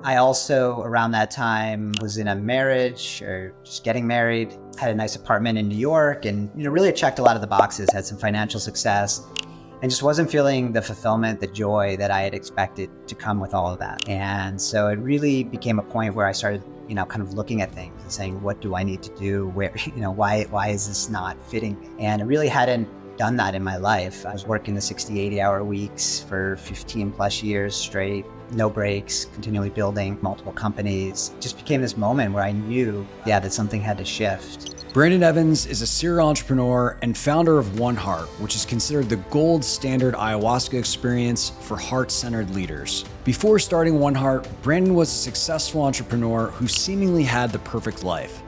I also, around that time, was in a marriage or just getting married, had a nice apartment in New York, and really checked a lot of the boxes, had some financial success, and just wasn't feeling the fulfillment, the joy that I had expected to come with all of that. And so it really became a point where I started, kind of looking at things and saying, what do I need to do? Where, why is this not fitting me? And I really hadn't done that in my life. I was working the 60, 80-hour weeks for 15 plus years straight, no breaks, continually building multiple companies. It just became this moment where I knew, that something had to shift. Brandon Evans is a serial entrepreneur and founder of 1Heart, which is considered the gold standard ayahuasca experience for heart-centered leaders. Before starting 1Heart, Brandon was a successful entrepreneur who seemingly had the perfect life.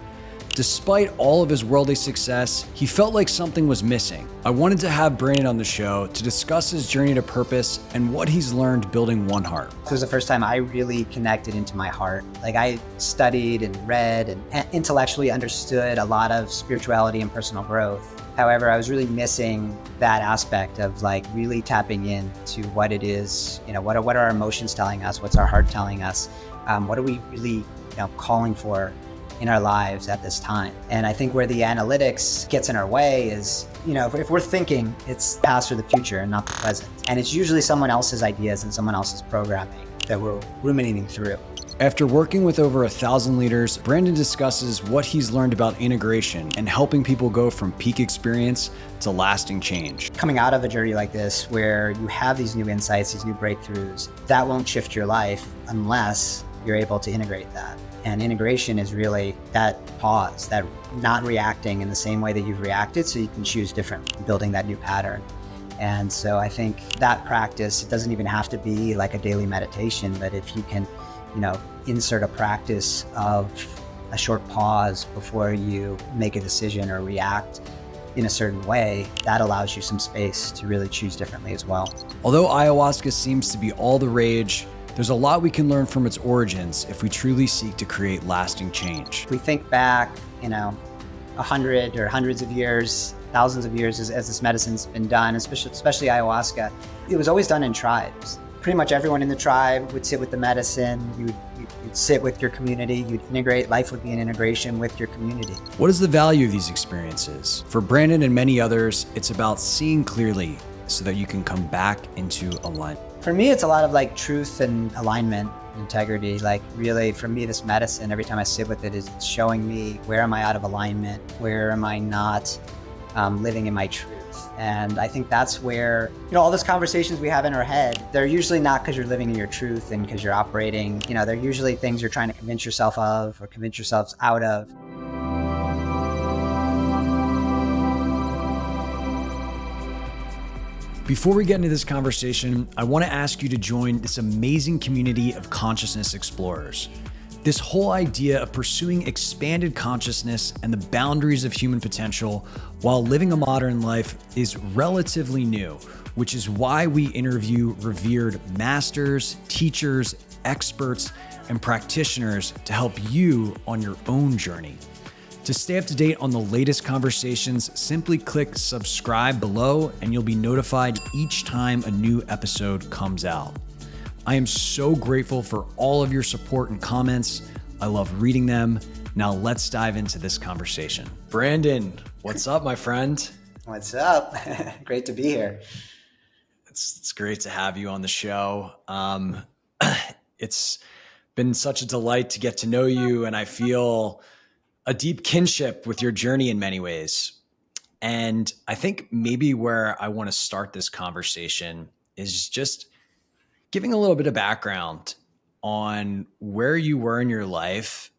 Despite all of his worldly success, he felt like something was missing. I wanted to have Brandon on the show to discuss his journey to purpose and what he's learned building 1Heart. It was the first time I really connected into my heart. Like, I studied and read and intellectually understood a lot of spirituality and personal growth. However, I was really missing that aspect of really tapping into what it is, what are our emotions telling us? What's our heart telling us? What are we really, calling for in our lives at this time? And I think where the analytics gets in our way is, if we're thinking, it's past or the future and not the present. And it's usually someone else's ideas and someone else's programming that we're ruminating through. After working with over 1,000 leaders, Brandon discusses what he's learned about integration and helping people go from peak experience to lasting change. Coming out of a journey like this, where you have these new insights, these new breakthroughs, that won't shift your life unless you're able to integrate that. And integration is really that pause, that not reacting in the same way that you've reacted so you can choose differently, building that new pattern. And so I think that practice, it doesn't even have to be like a daily meditation, but if you can, insert a practice of a short pause before you make a decision or react in a certain way, that allows you some space to really choose differently as well. Although ayahuasca seems to be all the rage, there's a lot we can learn from its origins if we truly seek to create lasting change. If we think back, 100 or hundreds of years, thousands of years as this medicine's been done, especially ayahuasca, it was always done in tribes. Pretty much everyone in the tribe would sit with the medicine, you'd sit with your community, you'd integrate, life would be an integration with your community. What is the value of these experiences? For Brandon and many others, it's about seeing clearly so that you can come back into alignment. For me, it's a lot of truth and alignment, integrity. Really, for me, this medicine, every time I sit with it, is showing me where am I out of alignment? Where am I not living in my truth? And I think that's where, all those conversations we have in our head, they're usually not because you're living in your truth and because you're operating, they're usually things you're trying to convince yourself of or convince yourselves out of. Before we get into this conversation, I want to ask you to join this amazing community of consciousness explorers. This whole idea of pursuing expanded consciousness and the boundaries of human potential while living a modern life is relatively new, which is why we interview revered masters, teachers, experts, and practitioners to help you on your own journey. To stay up to date on the latest conversations, simply click subscribe below and you'll be notified each time a new episode comes out. I am so grateful for all of your support and comments. I love reading them. Now let's dive into this conversation. Brandon, what's up, my friend? What's up? Great to be here. It's great to have you on the show. It's been such a delight to get to know you, and I feel a deep kinship with your journey in many ways. And I think maybe where I want to start this conversation is just giving a little bit of background on where you were in your life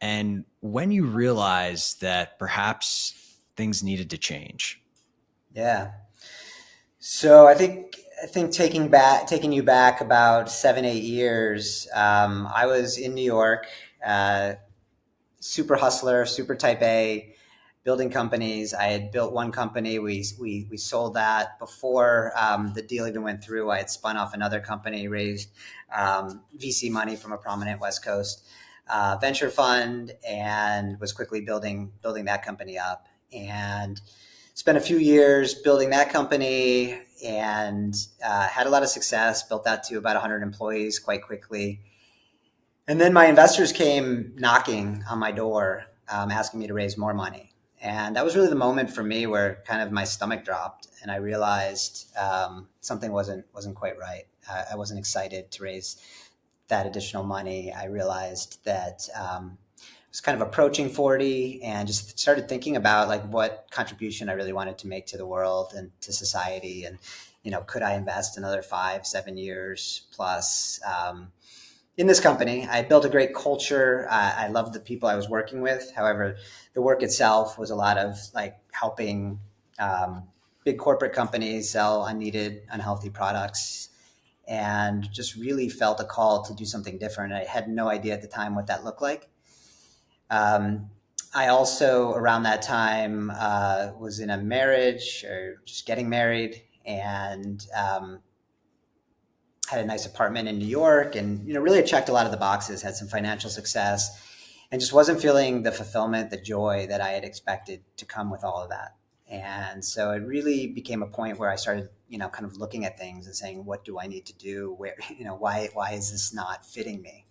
and when you realized that perhaps things needed to change. Yeah. So I think taking you back about 7-8 years, I was in New York, super hustler, super type A, building companies. I had built one company. We sold that before the deal even went through. I had spun off another company, raised VC money from a prominent West Coast venture fund, and was quickly building that company up. And spent a few years building that company and had a lot of success, built that to about 100 employees quite quickly. And then my investors came knocking on my door, asking me to raise more money. And that was really the moment for me where kind of my stomach dropped, and I realized something wasn't quite right. I wasn't excited to raise that additional money. I realized that I was kind of approaching 40, and just started thinking about like what contribution I really wanted to make to the world and to society. And, could I invest another 5, 7 years plus in this company? I built a great culture. I loved the people I was working with. However, the work itself was a lot of like helping big corporate companies sell unneeded, unhealthy products, and just really felt a call to do something different. I had no idea at the time what that looked like. Um, I also, around that time, was in a marriage or just getting married, and had a nice apartment in New York, and really it checked a lot of the boxes, had some financial success, and just wasn't feeling the fulfillment, the joy that I had expected to come with all of that. And so it really became a point where I started, kind of looking at things and saying, what do I need to do? Where, why is this not fitting me?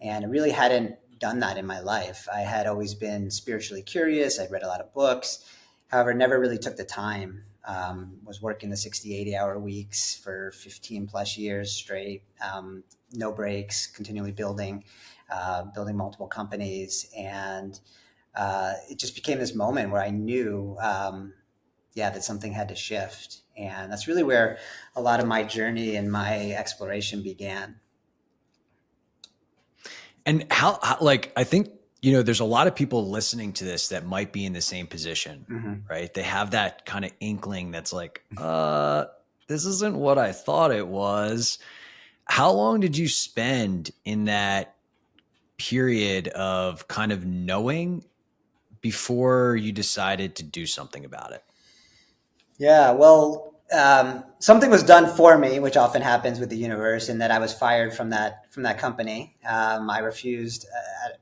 And I really hadn't done that in my life. I had always been spiritually curious. I'd read a lot of books. However, never really took the time. Was working the 60, 80-hour weeks for 15 plus years straight, no breaks, continually building multiple companies. And it just became this moment where I knew, that something had to shift. And that's really where a lot of my journey and my exploration began. And how like, I think, there's a lot of people listening to this that might be in the same position, Mm-hmm. right? They have that kind of inkling that's like, this isn't what I thought it was. How long did you spend in that period of kind of knowing before you decided to do something about it? Yeah, well, something was done for me, which often happens with the universe, in that I was fired from that company. I refused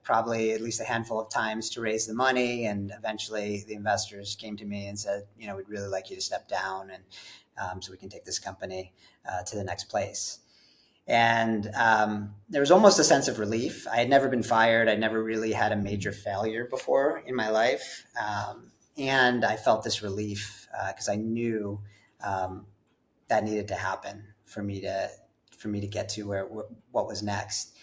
probably at least a handful of times to raise the money, and eventually the investors came to me and said, we'd really like you to step down, and so we can take this company to the next place. And there was almost a sense of relief. I had never been fired. I'd never really had a major failure before in my life. And I felt this relief because I knew that needed to happen for me to get to what was next.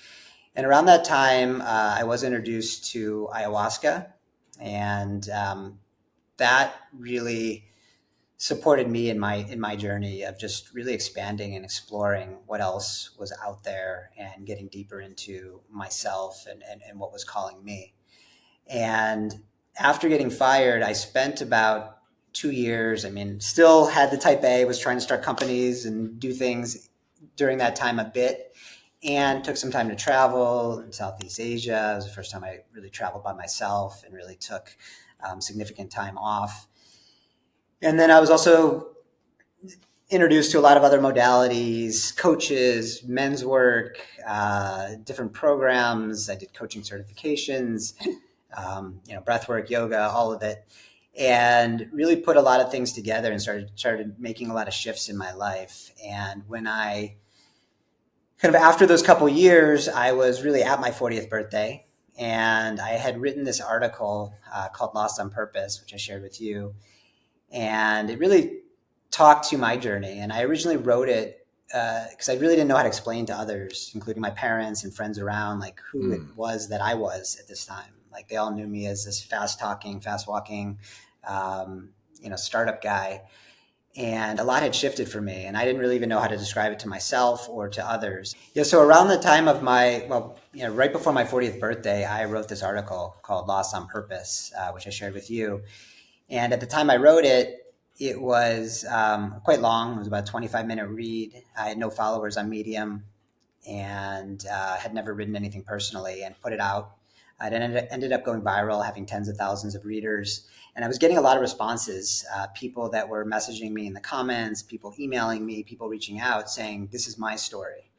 And around that time, I was introduced to ayahuasca, and that really supported me in my journey of just really expanding and exploring what else was out there and getting deeper into myself and what was calling me. And after getting fired, I spent about 2 years. I mean, still had the type A, was trying to start companies and do things during that time a bit, and took some time to travel in Southeast Asia. It was the first time I really traveled by myself and really took significant time off. And then I was also introduced to a lot of other modalities, coaches, men's work, different programs. I did coaching certifications, breathwork, yoga, all of it, and really put a lot of things together and started making a lot of shifts in my life. And when I kind of, after those couple years, I was really at my 40th birthday, and I had written this article called Lost on Purpose, which I shared with you. And it really talked to my journey. And I originally wrote it because I really didn't know how to explain to others, including my parents and friends around, like who it was that I was at this time. Like they all knew me as this fast talking, fast walking, startup guy. And a lot had shifted for me, and I didn't really even know how to describe it to myself or to others. Yeah, so around the time of right before my 40th birthday, I wrote this article called Lost on Purpose, which I shared with you. And at the time I wrote it, it was quite long. It was about a 25-minute read. I had no followers on Medium, and had never written anything personally, and put it out. It ended up going viral, having tens of thousands of readers. And I was getting a lot of responses, people that were messaging me in the comments, people emailing me, people reaching out saying, this is my story.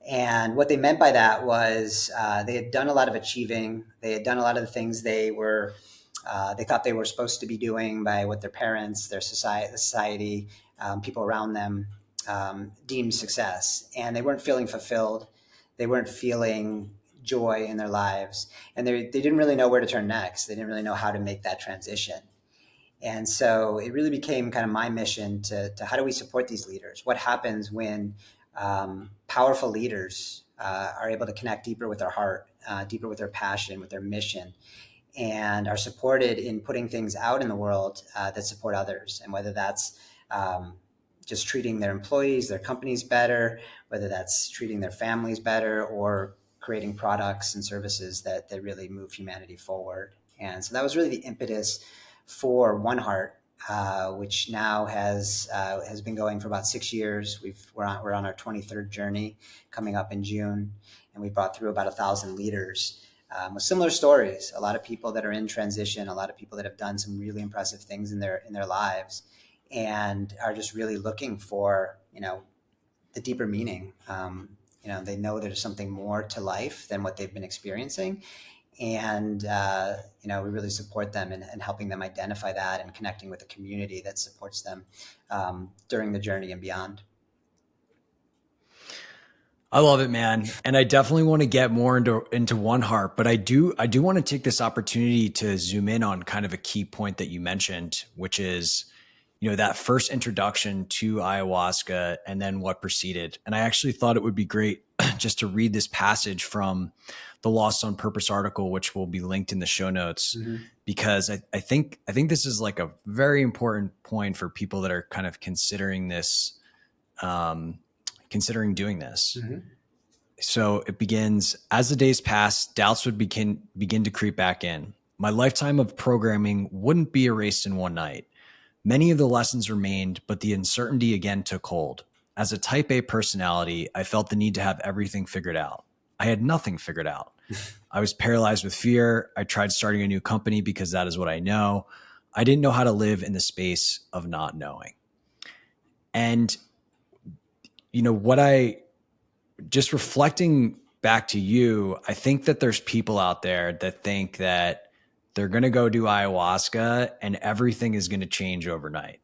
And what they meant by that was they had done a lot of achieving. They had done a lot of the things they thought they were supposed to be doing by what their parents, their society, people around them deemed success. And they weren't feeling fulfilled. They weren't feeling joy in their lives, and they didn't really know where to turn next. They didn't really know how to make that transition. And so it really became kind of my mission to how do we support these leaders? What happens when powerful leaders are able to connect deeper with their heart, deeper with their passion, with their mission, and are supported in putting things out in the world that support others? And whether that's just treating their employees, their companies better, whether that's treating their families better, or creating products and services that really move humanity forward. And so that was really the impetus for 1Heart, which now has been going for about 6 years. We're on our 23rd journey, coming up in June, and we brought through about 1,000 leaders with similar stories. A lot of people that are in transition, a lot of people that have done some really impressive things in their lives, and are just really looking for the deeper meaning. They know there's something more to life than what they've been experiencing. And, we really support them in helping them identify that and connecting with a community that supports them during the journey and beyond. I love it, man. And I definitely want to get more into 1Heart, but I do want to take this opportunity to zoom in on kind of a key point that you mentioned, which is, that first introduction to ayahuasca and then what preceded. And I actually thought it would be great just to read this passage from the Lost on Purpose article, which will be linked in the show notes, because I think this is like a very important point for people that are kind of considering this, considering doing this. So it begins, as the days passed, doubts would begin to creep back in. My lifetime of programming wouldn't be erased in one night. Many of the lessons remained, but the uncertainty again took hold. As a type A personality, I felt the need to have everything figured out. I had nothing figured out. I was paralyzed with fear. I tried starting a new company because that is what I know. I didn't know how to live in the space of not knowing. And, just reflecting back to you, I think that there's people out there that think that they're going to go do ayahuasca and everything is going to change overnight.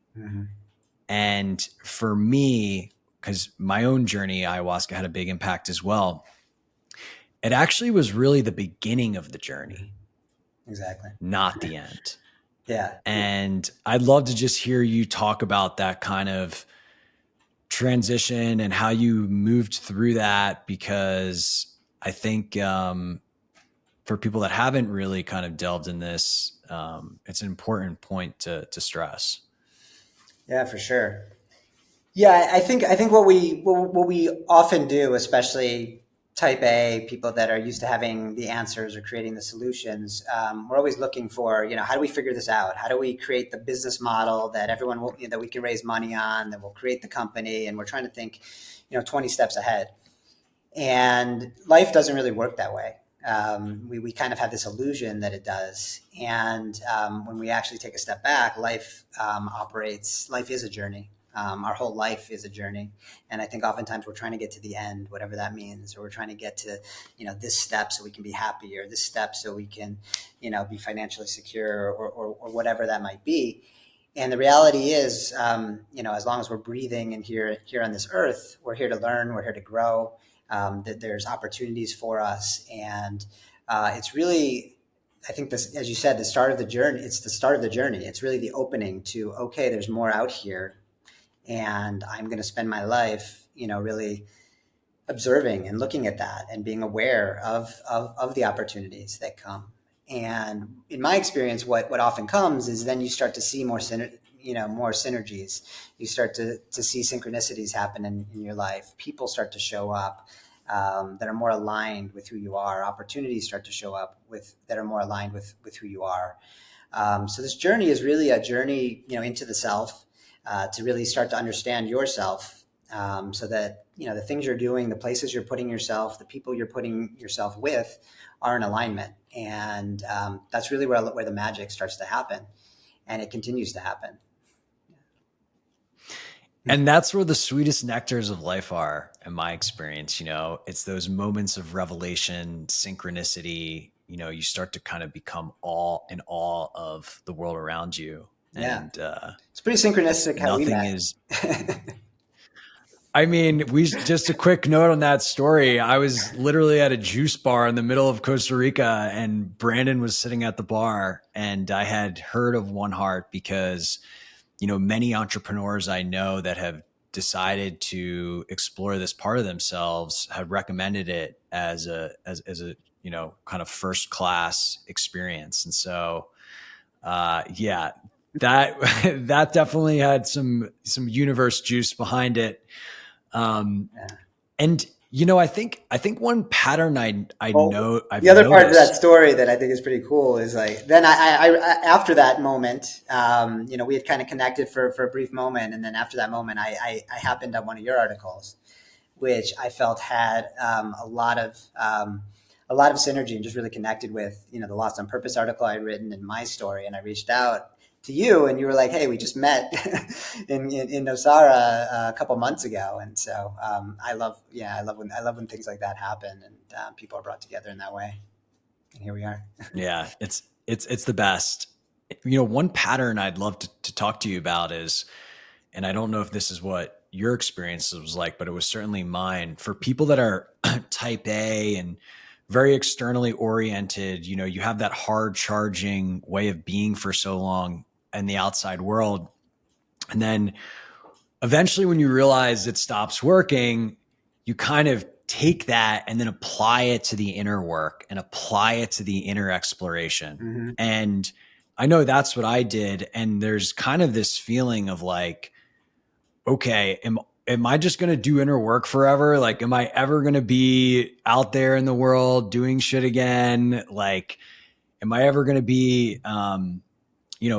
And for me, because my own journey, ayahuasca had a big impact as well. It actually was really the beginning of the journey. Exactly. Not the end. Yeah. And I'd love to just hear you talk about that kind of transition and how you moved through that, because I think for people that haven't really kind of delved in this, it's an important point to stress. Yeah, for sure. Yeah, I think what we often do, especially type A people that are used to having the answers or creating the solutions, we're always looking for, how do we figure this out? How do we create the business model that everyone will, that we can raise money on, that will create the company? And we're trying to think, 20 steps ahead. And life doesn't really work that way. We kind of have this illusion that it does. And when we actually take a step back, life is a journey. Our whole life is a journey. And I think oftentimes we're trying to get to the end, whatever that means, or we're trying to get to, this step so we can be happy, or this step so we can, be financially secure, or whatever that might be. And the reality is, as long as we're breathing and here on this earth, we're here to learn, we're here to grow, that there's opportunities for us. And it's really, I think this, as you said, the start of the journey, it's the start of the journey. It's really the opening to, okay, there's more out here. And I'm going to spend my life, really observing and looking at that and being aware of the opportunities that come. And in my experience, what often comes is then you start to see more synergies. You start to see synchronicities happen in your life. People start to show up that are more aligned with who you are. Opportunities start to show up that are more aligned with who you are. So this journey is really a journey, into the self, to really start to understand yourself, so that, the things you're doing, the places you're putting yourself, the people you're putting yourself with are in alignment. And that's really where the magic starts to happen. And it continues to happen. And that's where the sweetest nectars of life are, in my experience. It's those moments of revelation, synchronicity. You start to kind of become in awe of the world around you. Yeah. And it's pretty synchronistic how we met. I mean, just a quick note on that story. I was literally at a juice bar in the middle of Costa Rica, and Brandon was sitting at the bar, and I had heard of 1Heart because, many entrepreneurs I know that have decided to explore this part of themselves have recommended it as a kind of first class experience. And so, yeah, that that definitely had some universe juice behind it. Yeah. And I think one pattern I've Well, the other part of that noticed. story that I think is pretty cool is like, then after that moment, we had kind of connected for a brief moment. And then after that moment, I happened on one of your articles, which I felt had a lot of synergy and just really connected with, the Lost on Purpose article I had written in my story. And I reached out to you and you were like, hey, we just met in Nosara a couple months ago. And so I love when things like that happen and people are brought together in that way. And here we are. Yeah, it's the best. One pattern I'd love to talk to you about is, and I don't know if this is what your experience was like, but it was certainly mine. For people that are type A and very externally oriented, you have that hard charging way of being for so long in the outside world. And then eventually when you realize it stops working, you kind of take that and then apply it to the inner work and apply it to the inner exploration. Mm-hmm. And I know that's what I did. And there's kind of this feeling of like, okay, am I just going to do inner work forever? Like, am I ever going to be out there in the world doing shit again? Like, am I ever going to be,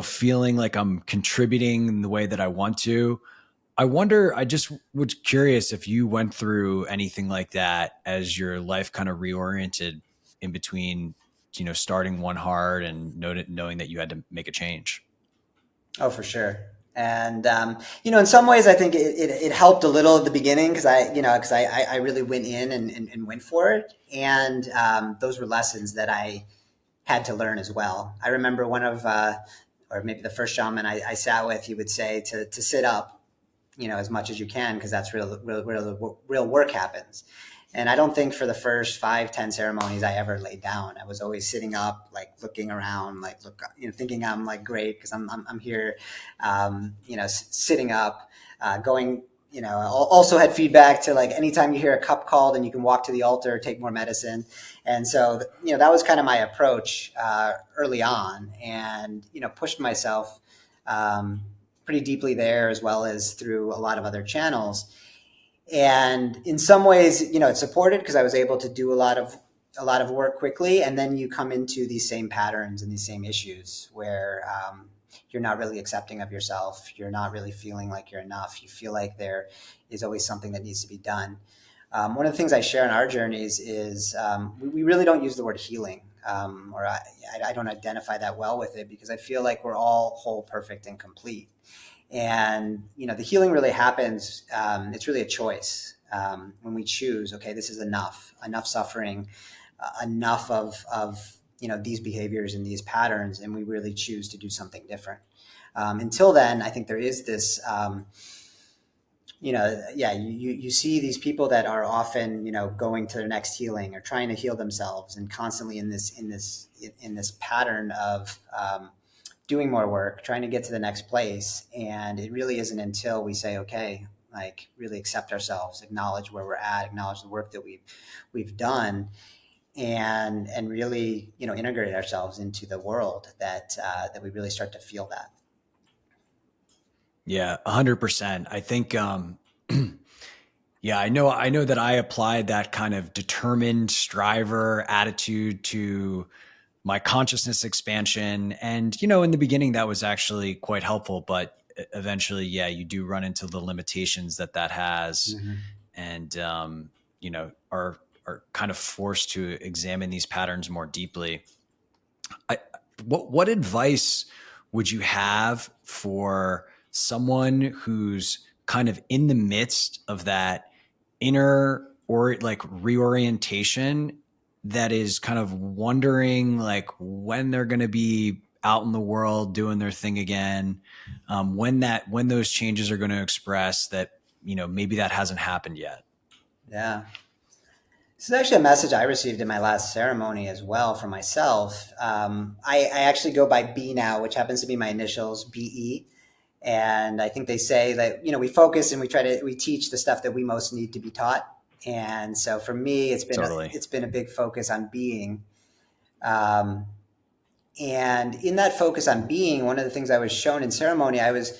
feeling like I'm contributing in the way that I want to? I just was curious if you went through anything like that as your life kind of reoriented in between, starting 1Heart and knowing that you had to make a change. Oh, for sure. And in some ways, I think it helped a little at the beginning because I really went in and went for it, and those were lessons that I had to learn as well. I remember one of, or maybe the first shaman I sat with, he would say to sit up, as much as you can because that's real work happens. And I don't think for the first 5-10 ceremonies I ever laid down. I was always sitting up, like looking around, like thinking I'm like great because I'm here, sitting up, going. Also had feedback to like anytime you hear a cup called and you can walk to the altar, take more medicine. And so, that was kind of my approach early on, and pushed myself pretty deeply there as well as through a lot of other channels. And in some ways, it supported because I was able to do a lot of work quickly. And then you come into these same patterns and these same issues where you're not really accepting of yourself. You're not really feeling like you're enough. You feel like there is always something that needs to be done. One of the things I share in our journeys is we really don't use the word healing, or I don't identify that well with it because I feel like we're all whole, perfect, and complete. And the healing really happens. It's really a choice when we choose. Okay, this is enough suffering, enough of these behaviors and these patterns, and we really choose to do something different. Until then, I think there is this. You see these people that are often going to their next healing or trying to heal themselves, and constantly in this pattern of doing more work, trying to get to the next place. And it really isn't until we say, okay, like really accept ourselves, acknowledge where we're at, acknowledge the work that we've done, and really, integrate ourselves into the world that we really start to feel that. Yeah, 100%. I think, yeah, I know that I applied that kind of determined striver attitude to my consciousness expansion. And, in the beginning that was actually quite helpful, but eventually, yeah, you do run into the limitations that has, Mm-hmm. and, are kind of forced to examine these patterns more deeply. What advice would you have for someone who's kind of in the midst of that inner or like reorientation, that is kind of wondering like when they're going to be out in the world doing their thing again, when those changes are going to express, that maybe that hasn't happened yet? Yeah. This is actually a message I received in my last ceremony as well for myself. I actually go by B now, which happens to be my initials, BE. And I think they say that, we focus and we teach the stuff that we most need to be taught. And so for me, Totally. it's been a big focus on being. Um, and in that focus on being, one of the things I was shown in ceremony, I was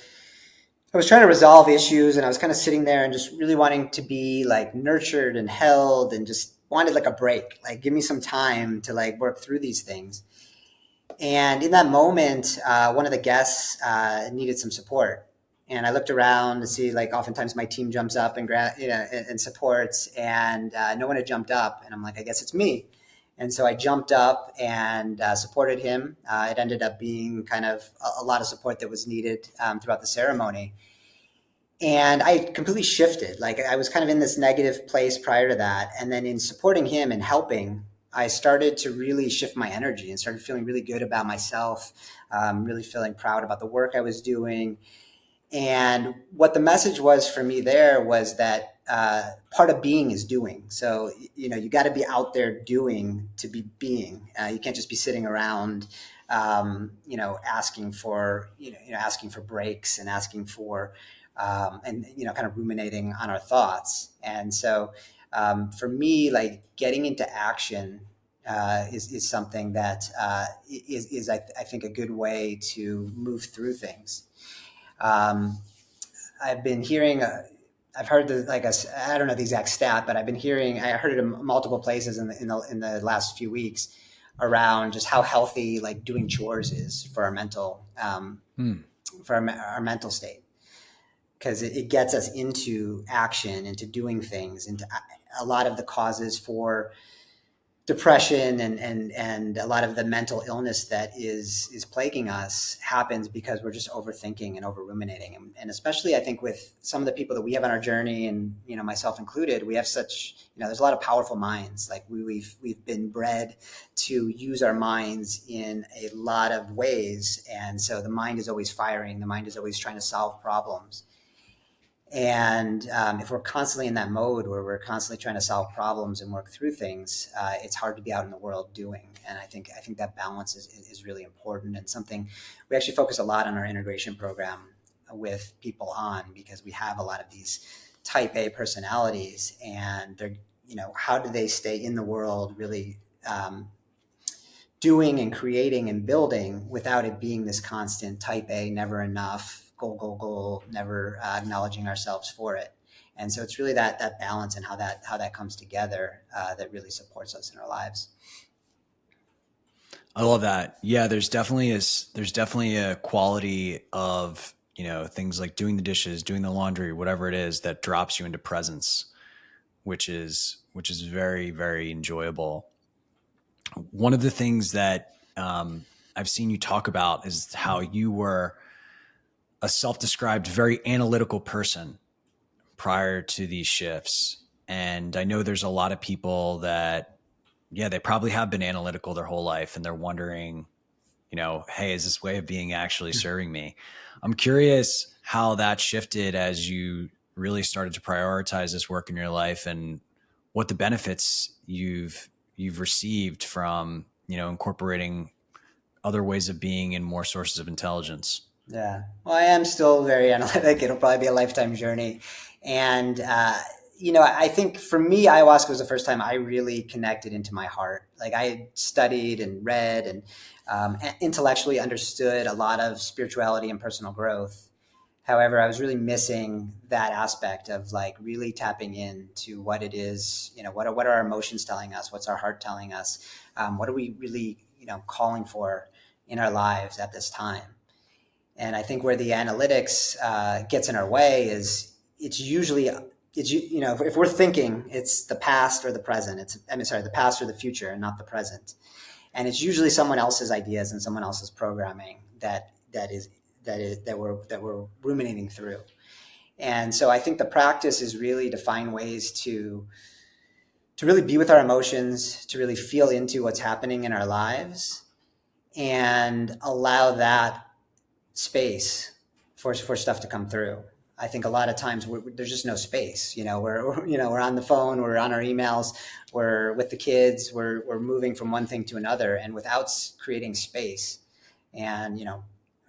trying to resolve issues, and I was kind of sitting there and just really wanting to be like nurtured and held, and just wanted like a break, like give me some time to like work through these things. And in that moment, one of the guests needed some support. And I looked around to see, like, oftentimes my team jumps up and and supports, and no one had jumped up. And I'm like, I guess it's me. And so I jumped up and supported him. It ended up being kind of a lot of support that was needed throughout the ceremony. And I completely shifted. Like, I was kind of in this negative place prior to that. And then in supporting him and helping, I started to really shift my energy and started feeling really good about myself, really feeling proud about the work I was doing. And what the message was for me there was that part of being is doing. So, you got to be out there doing to be being. You can't just be sitting around, asking for, asking for breaks and asking for, kind of ruminating on our thoughts. And so for me, like, getting into action is something that is I think, a good way to move through things. I've been hearing, I've heard I don't know the exact stat, but I heard it in multiple places in the last few weeks around just how healthy like doing chores is for our mental, for our mental state. Because it gets us into action, into doing things, into a lot of the causes for depression and a lot of the mental illness that is plaguing us happens because we're just overthinking and over ruminating. And especially, I think, with some of the people that we have on our journey, and myself included, we have such, there's a lot of powerful minds. Like we've been bred to use our minds in a lot of ways, and so the mind is always firing. The mind is always trying to solve problems. And if we're constantly in that mode where we're constantly trying to solve problems and work through things, it's hard to be out in the world doing. And I think that balance is really important, and something we actually focus a lot on our integration program with people on, because we have a lot of these type A personalities, and they're, how do they stay in the world really doing and creating and building without it being this constant type A, never enough, goal, never acknowledging ourselves for it. And so it's really that balance and how that comes together that really supports us in our lives. I love that. Yeah, there's definitely a quality of, things like doing the dishes, doing the laundry, whatever it is, that drops you into presence, which is very, very enjoyable. One of the things that I've seen you talk about is how you were a self-described very analytical person prior to these shifts. And I know there's a lot of people that, they probably have been analytical their whole life, and they're wondering, hey, is this way of being actually serving me? I'm curious how that shifted as you really started to prioritize this work in your life, and what the benefits you've received from, incorporating other ways of being and more sources of intelligence. Yeah. Well, I am still very analytic. It'll probably be a lifetime journey. And, I think for me, ayahuasca was the first time I really connected into my heart. Like, I studied and read and intellectually understood a lot of spirituality and personal growth. However, I was really missing that aspect of like really tapping into what it is, what are our emotions telling us? What's our heart telling us? What are we really, calling for in our lives at this time? And I think where the analytics gets in our way is if we're thinking, it's the past or the present. The past or the future, and not the present. And it's usually someone else's ideas and someone else's programming that we're ruminating through. And so I think the practice is really to find ways to really be with our emotions, to really feel into what's happening in our lives, and allow that space for stuff to come through. I think a lot of times there's just no space. We're on the phone, we're on our emails, we're with the kids, we're moving from one thing to another, and without creating space. And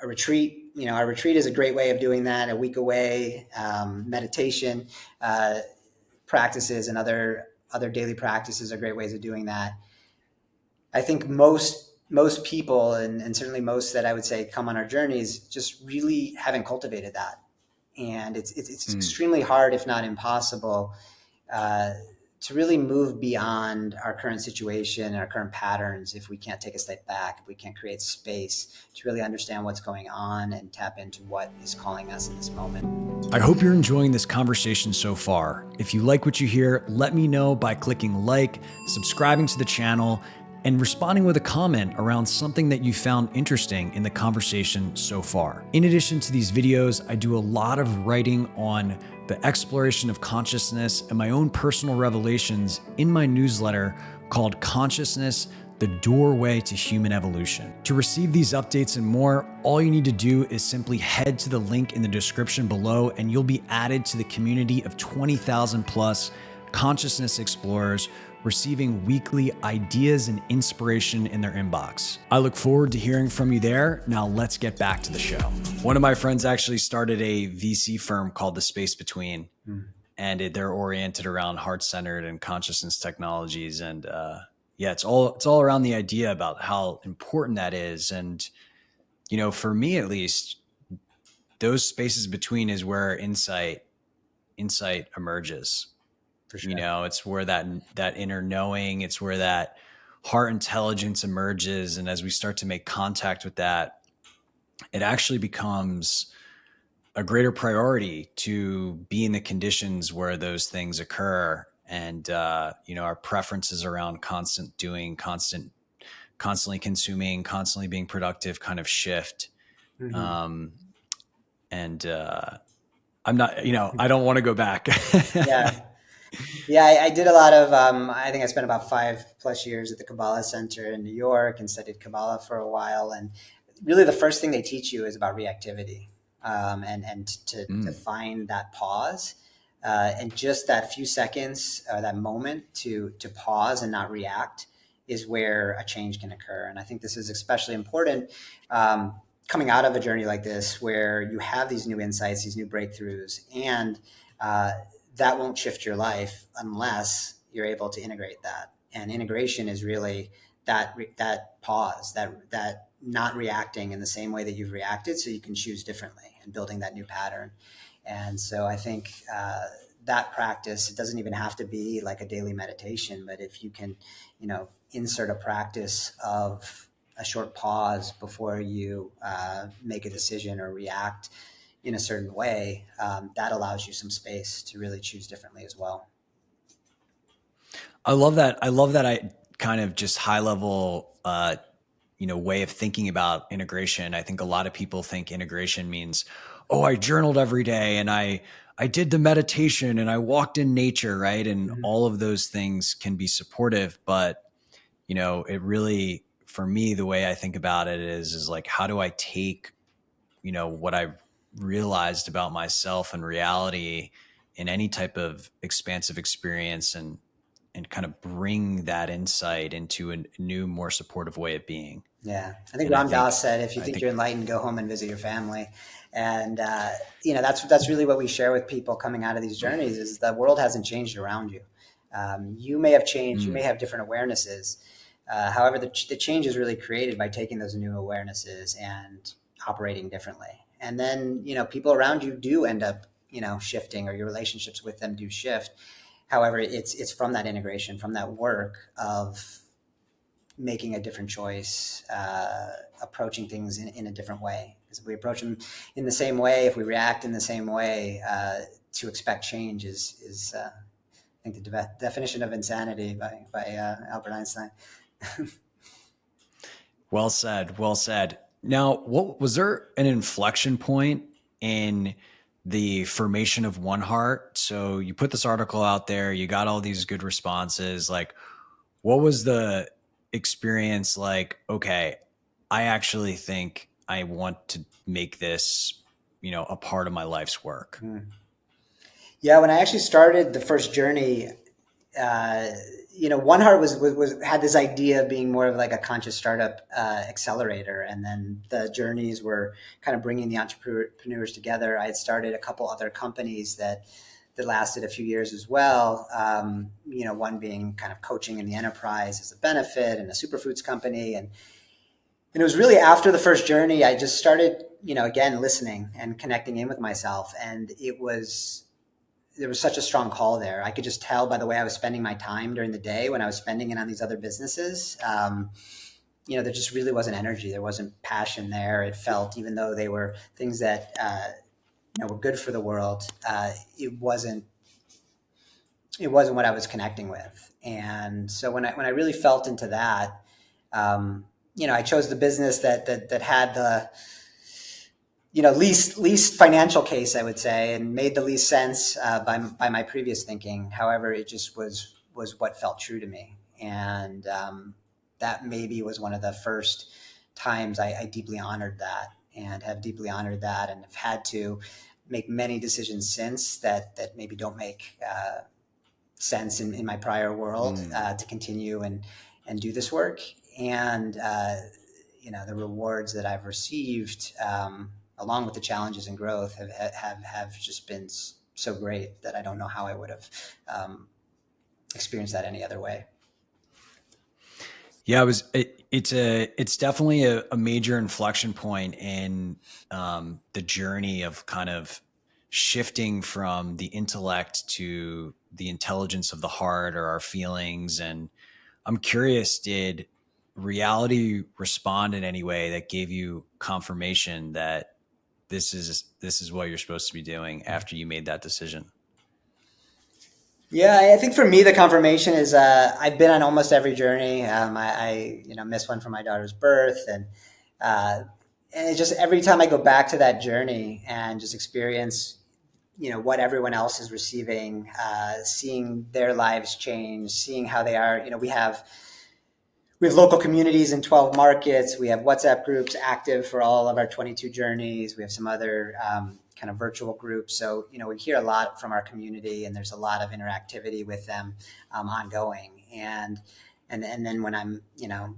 a retreat, our retreat is a great way of doing that. A week away, meditation practices and other daily practices are great ways of doing that. I think most people, and certainly most that I would say come on our journeys, just really haven't cultivated that. And it's extremely hard, if not impossible, to really move beyond our current situation and our current patterns if we can't take a step back, if we can't create space to really understand what's going on and tap into what is calling us in this moment. I hope you're enjoying this conversation so far. If you like what you hear, let me know by clicking like, subscribing to the channel, and responding with a comment around something that you found interesting in the conversation so far. In addition to these videos, I do a lot of writing on the exploration of consciousness and my own personal revelations in my newsletter called Consciousness, the Doorway to Human Evolution. To receive these updates and more, all you need to do is simply head to the link in the description below and you'll be added to the community of 20,000 plus consciousness explorers receiving weekly ideas and inspiration in their inbox. I look forward to hearing from you there. Now let's get back to the show. One of my friends actually started a VC firm called The Space Between, and they're oriented around heart-centered and consciousness technologies. And yeah, it's all around the idea about how important that is. And for me at least, those spaces between is where insight emerges. For sure. It's where that inner knowing, it's where that heart intelligence emerges. And as we start to make contact with that, it actually becomes a greater priority to be in the conditions where those things occur. And, our preferences around constant doing, constantly consuming, constantly being productive kind of shift. I'm not, I don't want to go back. Yeah, I did a lot of, I think I spent about 5+ years at the Kabbalah Center in New York and studied Kabbalah for a while. And really the first thing they teach you is about reactivity, and to find that pause, and just that few seconds, that moment to pause and not react is where a change can occur. And I think this is especially important coming out of a journey like this, where you have these new insights, these new breakthroughs, and that won't shift your life unless you're able to integrate that. And integration is really that pause, that not reacting in the same way that you've reacted, so you can choose differently and building that new pattern. And so I think that practice, it doesn't even have to be like a daily meditation, but if you can, insert a practice of a short pause before you make a decision or react in a certain way, that allows you some space to really choose differently as well. I love that. I kind of just high level, way of thinking about integration. I think a lot of people think integration means, oh, I journaled every day and I did the meditation and I walked in nature, right? And all of those things can be supportive, but it really, for me, the way I think about it is like, how do I take, what I've realized about myself and reality in any type of expansive experience and kind of bring that insight into a new, more supportive way of being. Yeah. I think Ram Dass said, if you think you're enlightened, go home and visit your family. And, that's really what we share with people coming out of these journeys, is the world hasn't changed around you. You may have changed, you may have different awarenesses. However, the change is really created by taking those new awarenesses and operating differently. And then, people around you do end up, shifting, or your relationships with them do shift. However, it's from that integration, from that work of making a different choice, approaching things in a different way. Because if we approach them in the same way, if we react in the same way, to expect change is I think the definition of insanity by Albert Einstein. Well said. Well said. Now, was there an inflection point in the formation of 1Heart? So you put this article out there, you got all these good responses. Like, what was the experience like? Okay, I actually think I want to make this, a part of my life's work. Yeah, when I actually started the first journey, 1Heart was had this idea of being more of like a conscious startup accelerator, and then the journeys were kind of bringing the entrepreneurs together. I had started a couple other companies that lasted a few years as well. One being kind of coaching in the enterprise as a benefit, and a superfoods company, and it was really after the first journey I just started, again, listening and connecting in with myself, and there was such a strong call there. I could just tell by the way I was spending my time during the day when I was spending it on these other businesses. There just really wasn't energy. There wasn't passion there. It felt, even though they were things that were good for the world, it wasn't what I was connecting with. And so when I really felt into that, I chose the business that had the least financial case, I would say, and made the least sense by my previous thinking. However, it just was what felt true to me, and that maybe was one of the first times I deeply honored that, and have deeply honored that, and have had to make many decisions since that maybe don't make sense in my prior world to continue and do this work. And the rewards that I've received, along with the challenges and growth, have just been so great that I don't know how I would have experienced that any other way. Yeah, it's definitely a major inflection point in the journey of kind of shifting from the intellect to the intelligence of the heart, or our feelings. And I'm curious, did reality respond in any way that gave you confirmation that this is what you're supposed to be doing after you made that decision? Yeah, I think for me, the confirmation is I've been on almost every journey. I missed one for my daughter's birth, and it just, every time I go back to that journey and just experience, what everyone else is receiving, seeing their lives change, seeing how they are. We have local communities in 12 markets. We have WhatsApp groups active for all of our 22 journeys. We have some other kind of virtual groups. So, we hear a lot from our community, and there's a lot of interactivity with them ongoing. And then when I'm,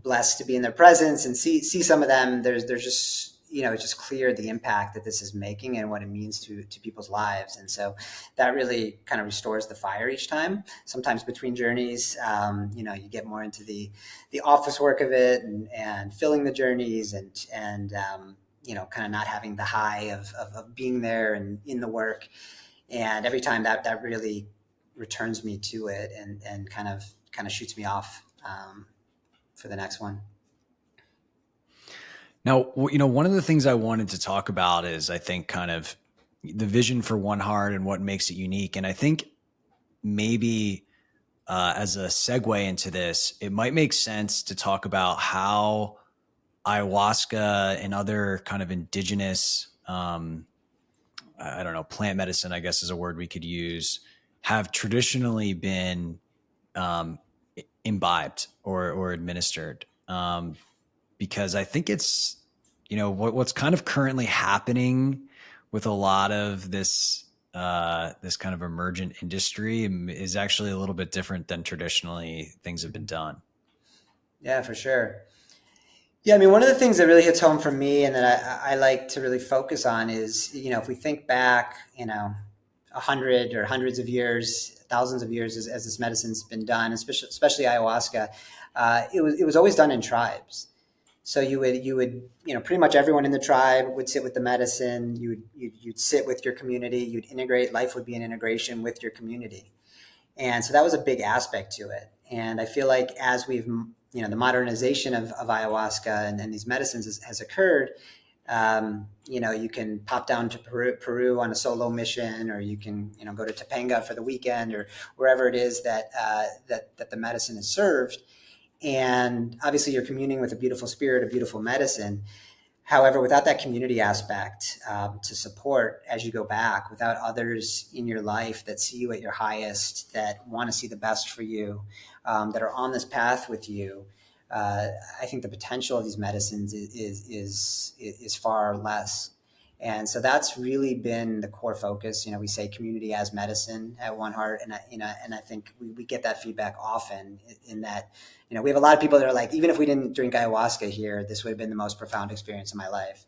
blessed to be in their presence and see some of them, there's just, it's just clear the impact that this is making and what it means to people's lives. And so that really kind of restores the fire each time. Sometimes between journeys, you get more into the office work of it, and filling the journeys, and kind of not having the high of being there and in the work. And every time that really returns me to it, and kind of shoots me off for the next one. Now, one of the things I wanted to talk about is, I think, kind of the vision for 1Heart and what makes it unique. And I think maybe as a segue into this, it might make sense to talk about how ayahuasca and other kind of indigenous, I don't know, plant medicine, I guess is a word we could use, have traditionally been imbibed or administered. Because I think it's, what's kind of currently happening with a lot of this kind of emergent industry is actually a little bit different than traditionally things have been done. Yeah, for sure. Yeah, I mean, one of the things that really hits home for me, and that I like to really focus on, is, if we think back, 100 or hundreds of years, thousands of years, as this medicine's been done, especially ayahuasca, it was always done in tribes. So you would, pretty much everyone in the tribe would sit with the medicine. You'd sit with your community. You'd integrate. Life would be an integration with your community, and so that was a big aspect to it. And I feel like as we've, the modernization of ayahuasca and these medicines has occurred. You can pop down to Peru on a solo mission, or you can, go to Topanga for the weekend, or wherever it is that the medicine is served. And obviously you're communing with a beautiful spirit, a beautiful medicine. However, without that community aspect to support as you go back, without others in your life that see you at your highest, that want to see the best for you, that are on this path with you, I think the potential of these medicines is far less. And so that's really been the core focus. We say community as medicine at 1Heart. And I think we get that feedback often in that, we have a lot of people that are like, even if we didn't drink ayahuasca here, this would have been the most profound experience of my life.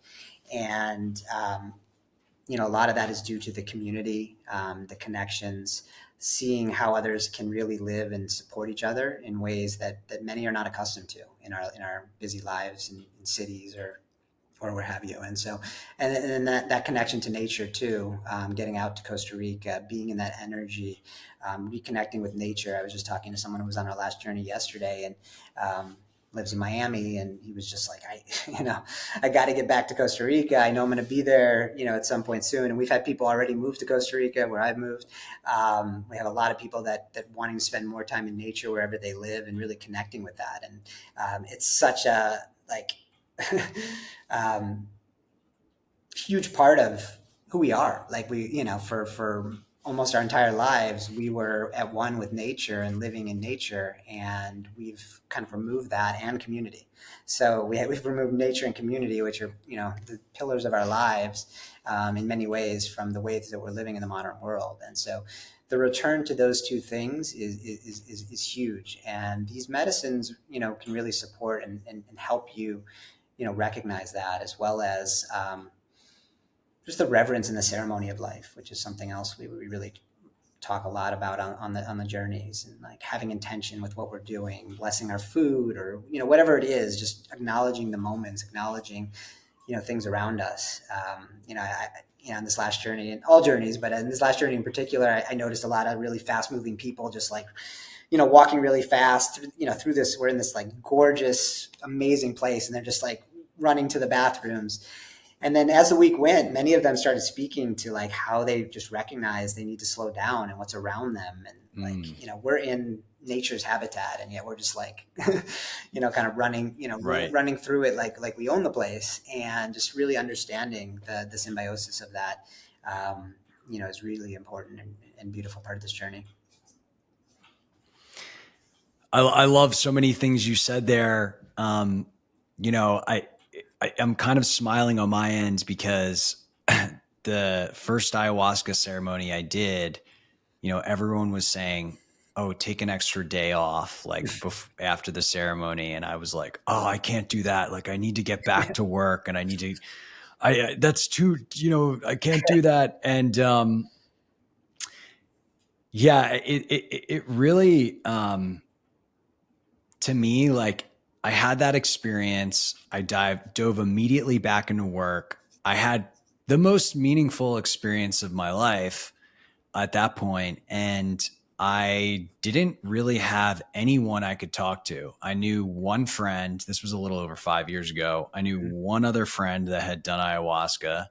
And, a lot of that is due to the community, the connections, seeing how others can really live and support each other in ways that many are not accustomed to in our busy lives in cities or where have you. And so, and then that connection to nature too, getting out to Costa Rica, being in that energy, reconnecting with nature. I was just talking to someone who was on our last journey yesterday and lives in Miami. And he was just like, I got to get back to Costa Rica. I know I'm going to be there, at some point soon. And we've had people already move to Costa Rica where I've moved. We have a lot of people that wanting to spend more time in nature wherever they live and really connecting with that. And it's such a huge part of who we are. Like we, for almost our entire lives, we were at one with nature and living in nature, and we've kind of removed that and community. So we've removed nature and community, which are, the pillars of our lives, in many ways from the ways that we're living in the modern world. And so the return to those two things is huge. And these medicines, can really support and help you, recognize that, as well as just the reverence in the ceremony of life, which is something else we really talk a lot about on the journeys, and like having intention with what we're doing, blessing our food, or whatever it is, just acknowledging the moments, acknowledging things around us. In this last journey, and all journeys, but in this last journey in particular, I noticed a lot of really fast moving people, just like walking really fast through this. We're in this like gorgeous, amazing place, and they're just like running to the bathrooms. And then as the week went, many of them started speaking to like how they just recognize they need to slow down and what's around them. And like, we're in nature's habitat, and yet we're just like, kind of running, Right. running through it like we own the place, and just really understanding the symbiosis of that, is really important and beautiful part of this journey. I love so many things you said there. I'm kind of smiling on my end because the first ayahuasca ceremony I did, everyone was saying, "Oh, take an extra day off," like after the ceremony. And I was like, "Oh, I can't do that. Like I need to get back to work, and I need to, that's too, I can't do that." And, it really, to me, like I had that experience. I dove immediately back into work. I had the most meaningful experience of my life at that point, and I didn't really have anyone I could talk to. I knew one friend. This was a little over 5 years ago. I knew one other friend that had done ayahuasca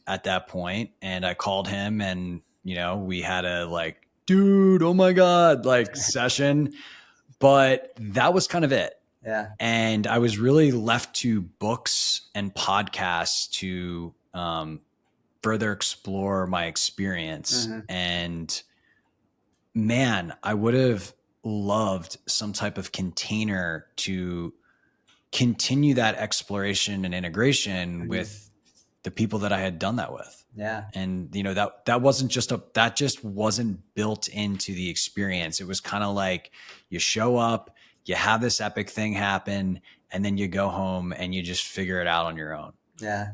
at that point, and I called him, and we had a like, dude, oh my God, like session. But that was kind of it. Yeah. And I was really left to books and podcasts to further explore my experience. Mm-hmm. And man, I would have loved some type of container to continue that exploration and integration with the people that I had done that with. Yeah. And that just wasn't built into the experience. It was kind of like you show up, you have this epic thing happen, and then you go home and you just figure it out on your own. Yeah.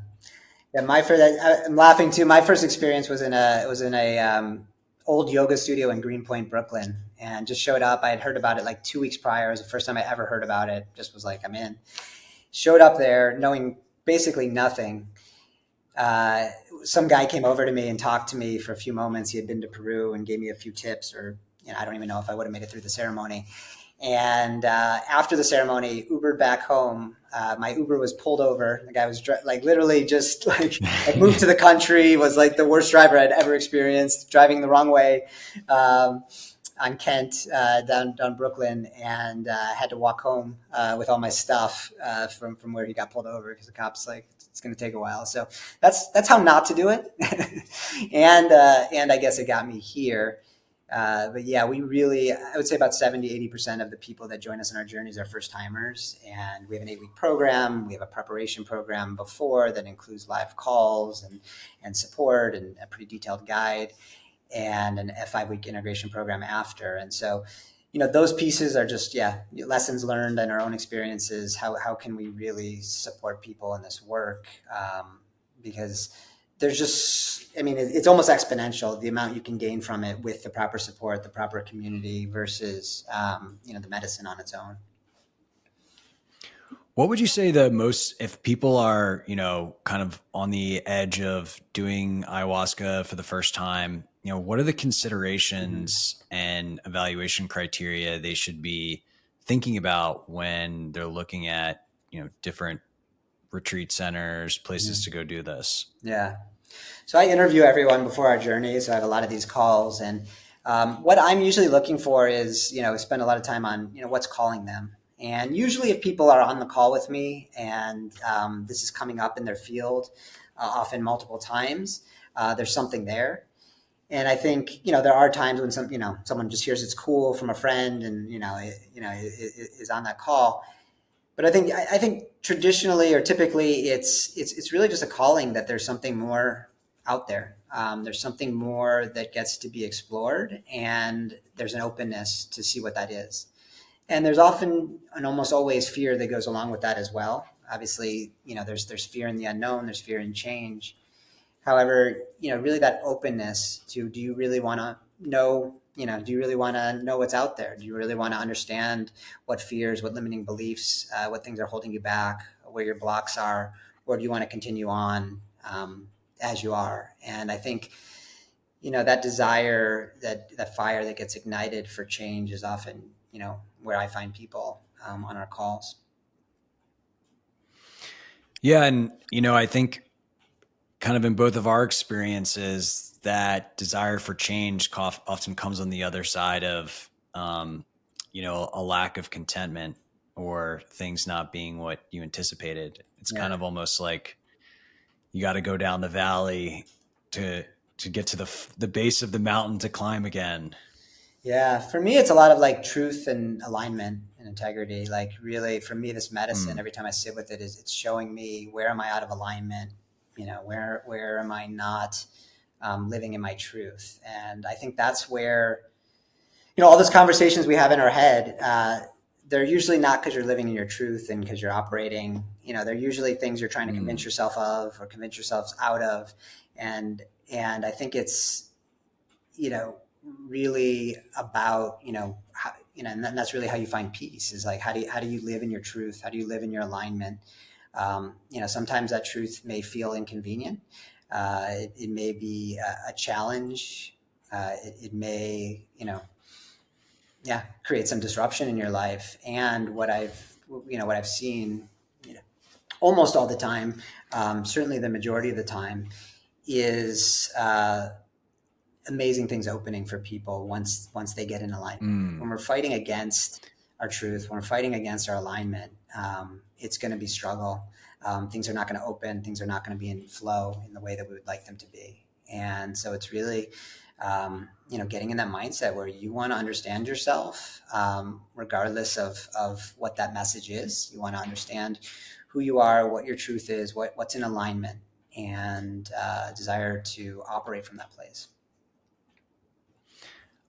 Yeah. I'm laughing too. My first experience was in a old yoga studio in Greenpoint, Brooklyn, and just showed up. I had heard about it like 2 weeks prior. It was the first time I ever heard about it. Just was like, I'm in. Showed up there knowing basically nothing. Some guy came over to me and talked to me for a few moments. He had been to Peru and gave me a few tips, or I don't even know if I would have made it through the ceremony. And after the ceremony, Ubered back home. My Uber was pulled over. The guy was literally just like moved to the country, was like the worst driver I'd ever experienced, driving the wrong way on Kent down Brooklyn, and had to walk home with all my stuff from where he got pulled over, because the cops like, it's going to take a while. So that's how not to do it. And I guess it got me here. But yeah, I would say about 70, 80% of the people that join us in our journeys are first timers. And we have an 8-week program. We have a preparation program before that includes live calls and support and a pretty detailed guide, and a 5-week integration program after. And so, those pieces are just, lessons learned and our own experiences. How can we really support people in this work? Because there's just, it's almost exponential, the amount you can gain from it with the proper support, the proper community versus, the medicine on its own. What would you say if people are, kind of on the edge of doing ayahuasca for the first time, what are the considerations and evaluation criteria they should be thinking about when they're looking at, different retreat centers, places to go do this? Yeah. So I interview everyone before our journey. So I have a lot of these calls, and what I'm usually looking for is, spend a lot of time on, what's calling them. And usually if people are on the call with me and this is coming up in their field, often multiple times, there's something there. And I think, there are times when someone just hears it's cool from a friend and, is on that call. But I think traditionally or typically it's really just a calling that there's something more out there. There's something more that gets to be explored, and there's an openness to see what that is. And there's often and almost always fear that goes along with that as well. Obviously, there's fear in the unknown, there's fear in change. However, really that openness to, do you really want to know, do you really want to know what's out there? Do you really want to understand what fears, what limiting beliefs, what things are holding you back, where your blocks are, or do you want to continue on as you are? And I think, that desire, that fire that gets ignited for change is often, where I find people on our calls. Yeah. And, I think kind of in both of our experiences, that desire for change often comes on the other side of, a lack of contentment or things not being what you anticipated. It's kind of almost like you got to go down the valley to get to the base of the mountain to climb again. Yeah, for me, it's a lot of like truth and alignment and integrity. Like really, for me, this medicine, every time I sit with it, it's showing me, where am I out of alignment? Where am I not living in my truth? And I think that's where, all those conversations we have in our head, they're usually not because you're living in your truth and because you're operating. They're usually things you're trying to convince yourself of or convince yourselves out of. And I think it's, really about, how, and that's really how you find peace, is like, how do you live in your truth? How do you live in your alignment? Sometimes that truth may feel inconvenient. It may be a challenge. It may, create some disruption in your life. And what I've seen, almost all the time, certainly the majority of the time, is amazing things opening for people once they get in alignment. When we're fighting against our truth, when we're fighting against our alignment, it's going to be struggle. Things are not going to open. Things are not going to be in flow in the way that we would like them to be. And so it's really, getting in that mindset where you want to understand yourself, regardless of what that message is. You want to understand who you are, what your truth is, what's in alignment, and desire to operate from that place.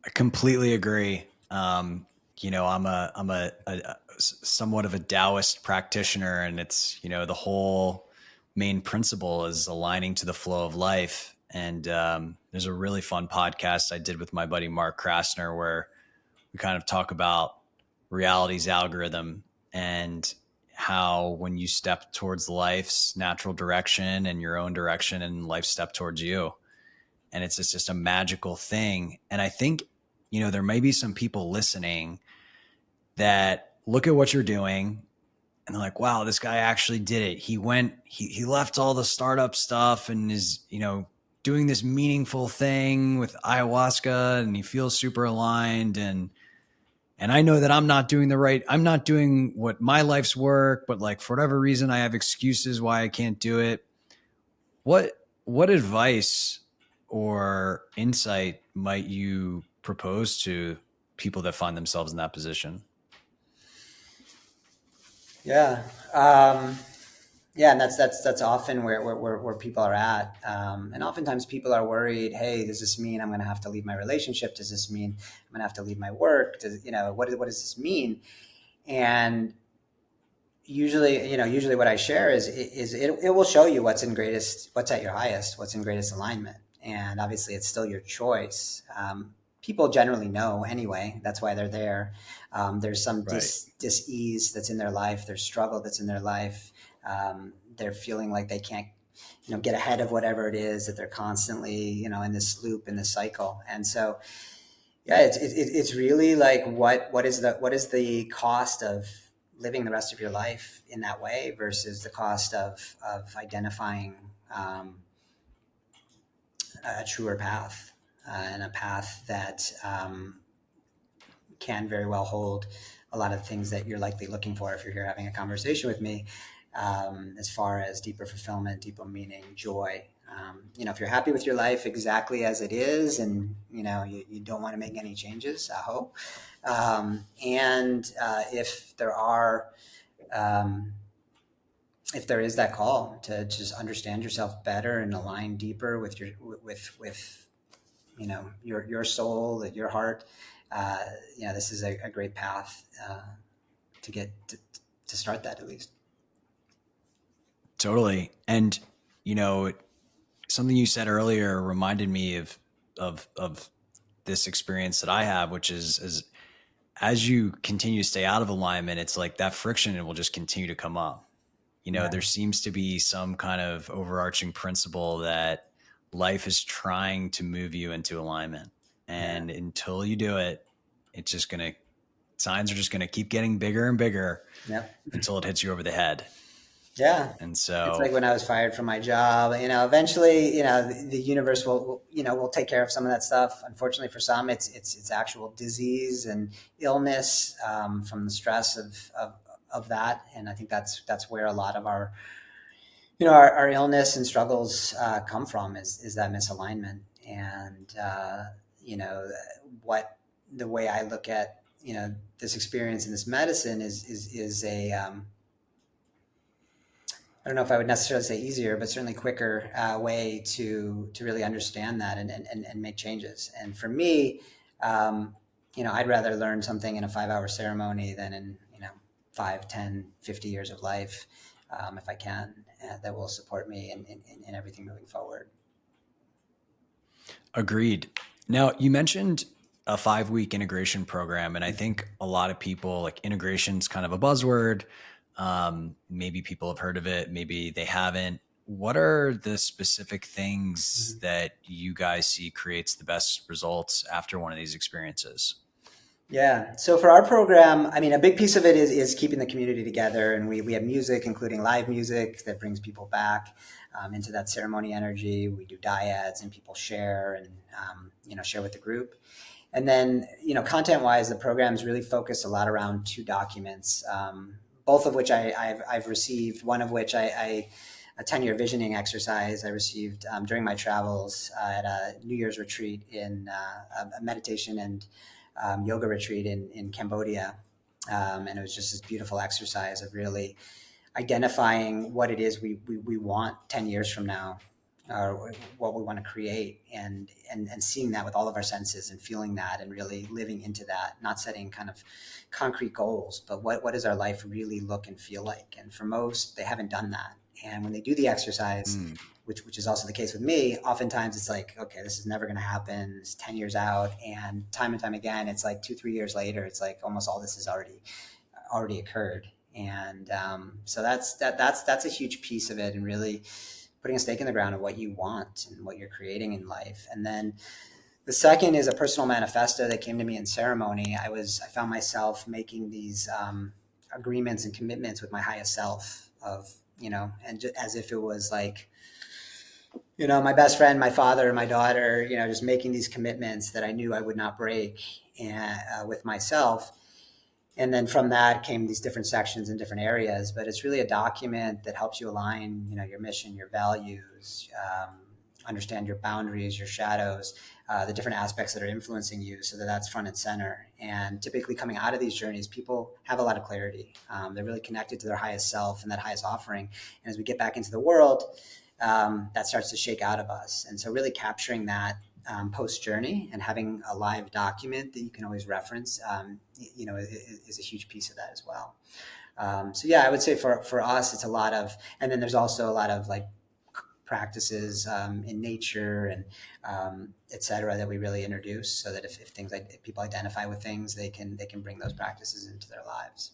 I completely agree. I'm a somewhat of a Taoist practitioner, and it's, the whole main principle is aligning to the flow of life. And there's a really fun podcast I did with my buddy Mark Krasner where we kind of talk about reality's algorithm and how when you step towards life's natural direction and your own direction, and life step towards you. And it's just a magical thing. And I think, there may be some people listening that look at what you're doing and they're like, wow, this guy actually did it. He left all the startup stuff and is, doing this meaningful thing with ayahuasca, and he feels super aligned. And I know that I'm not doing what my life's work, but like for whatever reason, I have excuses why I can't do it. What advice or insight might you propose to people that find themselves in that position? Yeah. Yeah, and that's often where people are at, and oftentimes people are worried. Hey, does this mean I'm going to have to leave my relationship? Does this mean I'm going to have to leave my work? What does this mean? And usually what I share is it will show you what's at your highest, what's in greatest alignment, and obviously it's still your choice. People generally know anyway. That's why they're there. There's some Right. dis-ease that's in their life. There's struggle that's in their life. They're feeling like they can't, get ahead of whatever it is that they're constantly, in this loop, in this cycle. And so, yeah, it's really like what is the cost of living the rest of your life in that way versus the cost of identifying a truer path, and a path that can very well hold a lot of the things that you're likely looking for if you're here having a conversation with me, as far as deeper fulfillment, deeper meaning, joy. If you're happy with your life exactly as it is, and you don't want to make any changes, I hope. And if there is that call to just understand yourself better and align deeper with your soul, your heart, this is a great path to get to start that, at least. Totally. And, something you said earlier reminded me of this experience that I have, which is as you continue to stay out of alignment, it's like that friction will just continue to come up. Yeah. There seems to be some kind of overarching principle that life is trying to move you into alignment. And until you do it, signs are just going to keep getting bigger and bigger until it hits you over the head. Yeah. And so it's like when I was fired from my job, eventually, the universe will take care of some of that stuff. Unfortunately for some, it's actual disease and illness, from the stress of that. And I think that's where a lot of our illness and struggles come from, is that misalignment. And what the way I look at this experience and this medicine is a I don't know if I would necessarily say easier, but certainly quicker way to really understand that and make changes. And for me, I'd rather learn something in a 5-hour ceremony than in 5, 10, 50 years of life, if I can, that will support me in everything moving forward. Agreed. Now, you mentioned a 5-week integration program, and I think a lot of people, like, integration's kind of a buzzword. Maybe people have heard of it, maybe they haven't. What are the specific things that you guys see creates the best results after one of these experiences? Yeah. So for our program, I mean, a big piece of it is keeping the community together. And we have music, including live music, that brings people back into that ceremony energy. We do dyads, and people share and, share with the group. And then, content-wise, the program is really focused a lot around 2 documents, both of which I've received. One of which a 10-year visioning exercise I received during my travels at a New Year's retreat in a meditation and yoga retreat in Cambodia. And it was just this beautiful exercise of really identifying what it is we want 10 years from now, or what we want to create, and seeing that with all of our senses, and feeling that, and really living into that, not setting kind of concrete goals, but what does our life really look and feel like? And for most, they haven't done that. And when they do the exercise, which is also the case with me, oftentimes it's like, okay, this is never going to happen. It's 10 years out. And time again, it's like 2-3 years later, it's like almost all this has already occurred. And so that's a huge piece of it, and really putting a stake in the ground of what you want and what you're creating in life. And then the second is a personal manifesto that came to me in ceremony. I found myself making these agreements and commitments with my highest self of, and just as if it was like, my best friend, my father, my daughter, just making these commitments that I knew I would not break, and with myself. And then from that came these different sections in different areas, but it's really a document that helps you align, your mission, your values, understand your boundaries, your shadows, the different aspects that are influencing you, so that that's front and center. And typically coming out of these journeys, people have a lot of clarity. They're really connected to their highest self and that highest offering. And as we get back into the world, that starts to shake out of us. And so really capturing that post journey and having a live document that you can always reference, is a huge piece of that as well. So yeah, I would say for us, it's a lot of, and then there's also a lot of like practices in nature and et cetera that we really introduce, so that if people identify with things, they can bring those practices into their lives.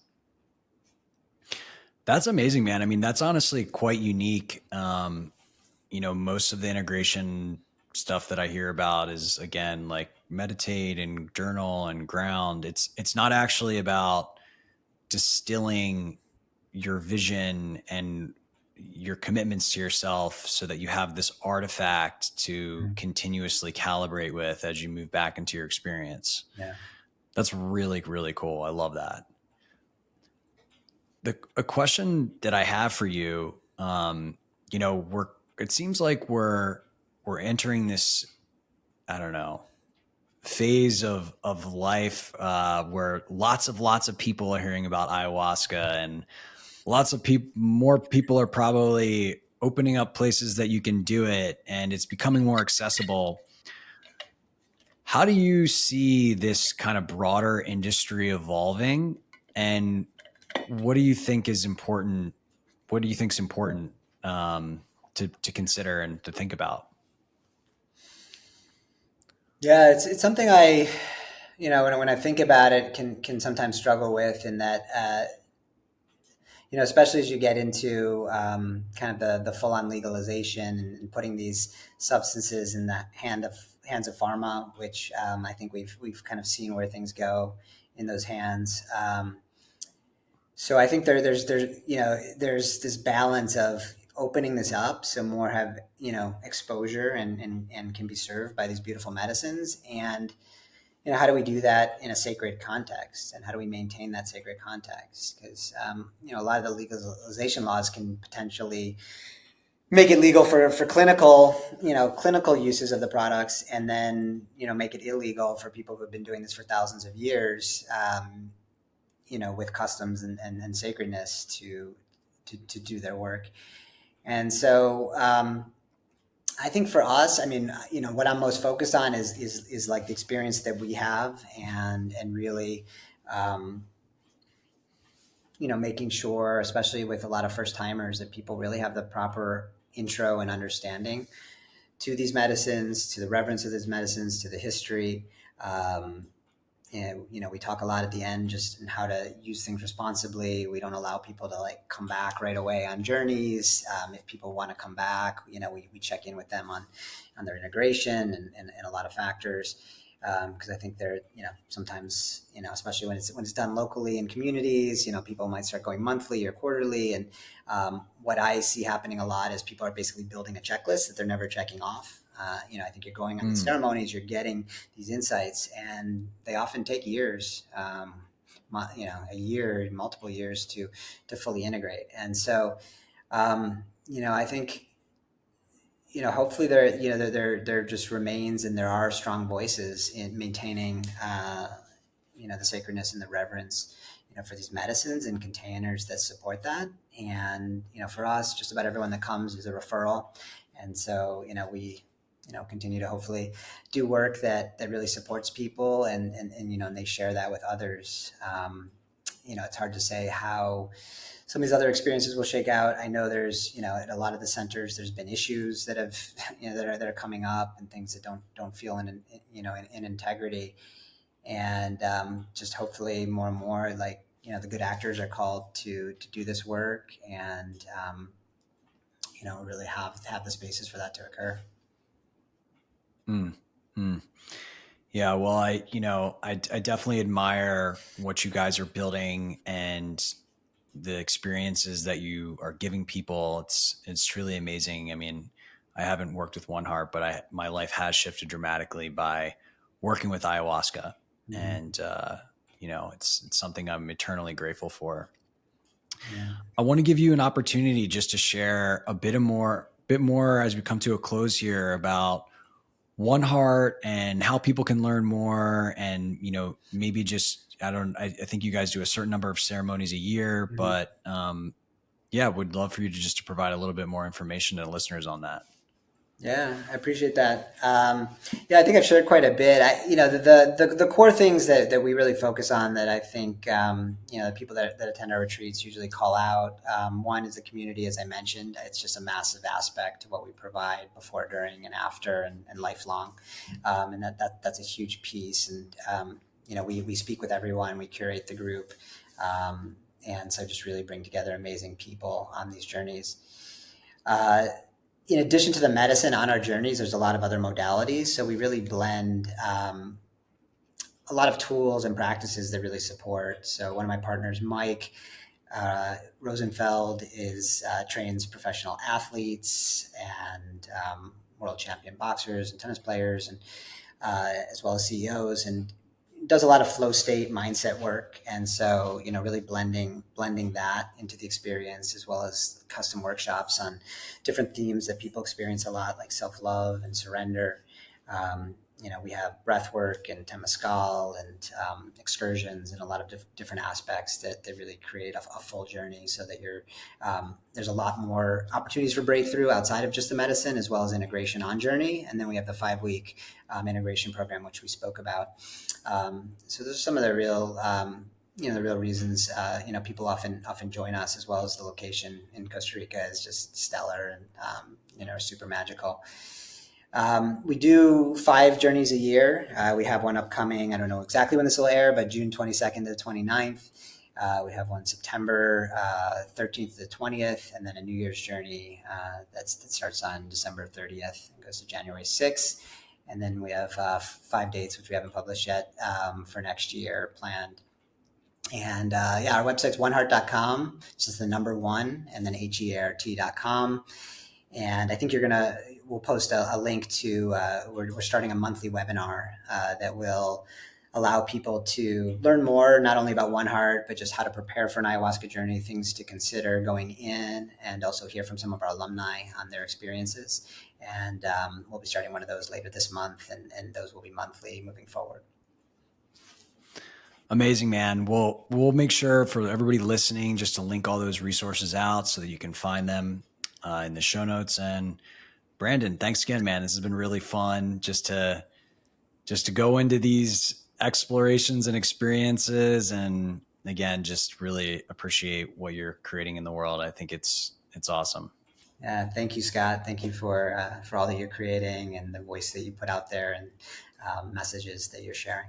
That's amazing, man. I mean, that's honestly quite unique. Most of the integration stuff that I hear about is, again, like meditate and journal and ground. It's not actually about distilling your vision and your commitments to yourself so that you have this artifact to continuously calibrate with as you move back into your experience. Yeah. That's really, really cool. I love that. A question that I have for you, it seems like we're entering this, I don't know, phase of life where lots of people are hearing about ayahuasca, and more people are probably opening up places that you can do it, and it's becoming more accessible. How do you see this kind of broader industry evolving, and what do you think is important? What do you think is important to consider and to think about? Yeah, it's something I, when I think about it, can sometimes struggle with, in that, especially as you get into kind of the full-on legalization and putting these substances in the hands of pharma, which I think we've kind of seen where things go in those hands. So I think there's this balance of opening this up so more have exposure and can be served by these beautiful medicines. And how do we do that in a sacred context, and how do we maintain that sacred context? Because a lot of the legalization laws can potentially make it legal for clinical uses of the products, and then make it illegal for people who've been doing this for thousands of years, with customs and sacredness to do their work. And so I think for us, I mean, what I'm most focused on is like the experience that we have, and really, making sure, especially with a lot of first timers, that people really have the proper intro and understanding to these medicines, to the reverence of these medicines, to the history. And, we talk a lot at the end just in how to use things responsibly. We don't allow people to like come back right away on journeys. If people want to come back, we check in with them on their integration and a lot of factors. Because I think they're, sometimes, especially when it's done locally in communities, people might start going monthly or quarterly. And what I see happening a lot is people are basically building a checklist that they're never checking off. I think you're going on the ceremonies, you're getting these insights, and they often take years, a year, multiple years to fully integrate. And so, I think, hopefully there just remains, and there are strong voices in maintaining, the sacredness and the reverence, for these medicines and containers that support that. And, for us, just about everyone that comes is a referral. And so, we, continue to hopefully do work that really supports people, and they share that with others. It's hard to say how some of these other experiences will shake out. I know there's, at a lot of the centers, there's been issues that have, that are coming up, and things that don't feel in integrity. And just hopefully more and more, like, the good actors are called to do this work, and, really have the spaces for that to occur. Yeah, well, I definitely admire what you guys are building and the experiences that you are giving people. It's truly amazing. I mean, I haven't worked with 1Heart, but my life has shifted dramatically by working with ayahuasca. And it's something I'm eternally grateful for. Yeah. I want to give you an opportunity just to share a bit more as we come to a close here about One Heart and how people can learn more, and maybe just I think you guys do a certain number of ceremonies a year, Mhm. but yeah, would love for you to just provide a little bit more information to listeners on that. Yeah, I appreciate that. Yeah, I think I've shared quite a bit. The core things that we really focus on that I think the people that attend our retreats usually call out. One is the community, as I mentioned. It's just a massive aspect to what we provide before, during, and after, and lifelong, and that's a huge piece. And we speak with everyone, we curate the group, and so just really bring together amazing people on these journeys. In addition to the medicine on our journeys, there's a lot of other modalities. So we really blend a lot of tools and practices that really support. So one of my partners, Mike Rosenfeld, trains professional athletes and world champion boxers and tennis players, and as well as CEOs, and does a lot of flow state mindset work. And so, really blending that into the experience, as well as custom workshops on different themes that people experience a lot, like self-love and surrender. We have breath work and temescal and excursions, and a lot of different aspects that really create a full journey, so that there's a lot more opportunities for breakthrough outside of just the medicine, as well as integration on journey. And then we have the 5-week integration program, which we spoke about. So those are some of the real the real reasons people often join us, as well as the location in Costa Rica is just stellar and super magical. We do 5 journeys a year. We have one upcoming. I don't know exactly when this will air, but June 22nd to the 29th. We have one September 13th to the 20th, and then a New Year's journey that starts on December 30th and goes to January 6th. And then we have 5 dates, which we haven't published yet, for next year planned. And our website's 1heart.com. It's just the number 1 and then HEART.com. And I think we'll post a link to, we're starting a monthly webinar that will allow people to learn more, not only about 1Heart, but just how to prepare for an ayahuasca journey, things to consider going in, and also hear from some of our alumni on their experiences. And we'll be starting one of those later this month, and those will be monthly moving forward. Amazing, man. We'll make sure for everybody listening just to link all those resources out so that you can find them in the show notes. And Brandon, thanks again, man. This has been really fun just to go into these explorations and experiences. And again, just really appreciate what you're creating in the world. I think it's awesome. Yeah, thank you, Scott. Thank you for all that you're creating and the voice that you put out there, and messages that you're sharing.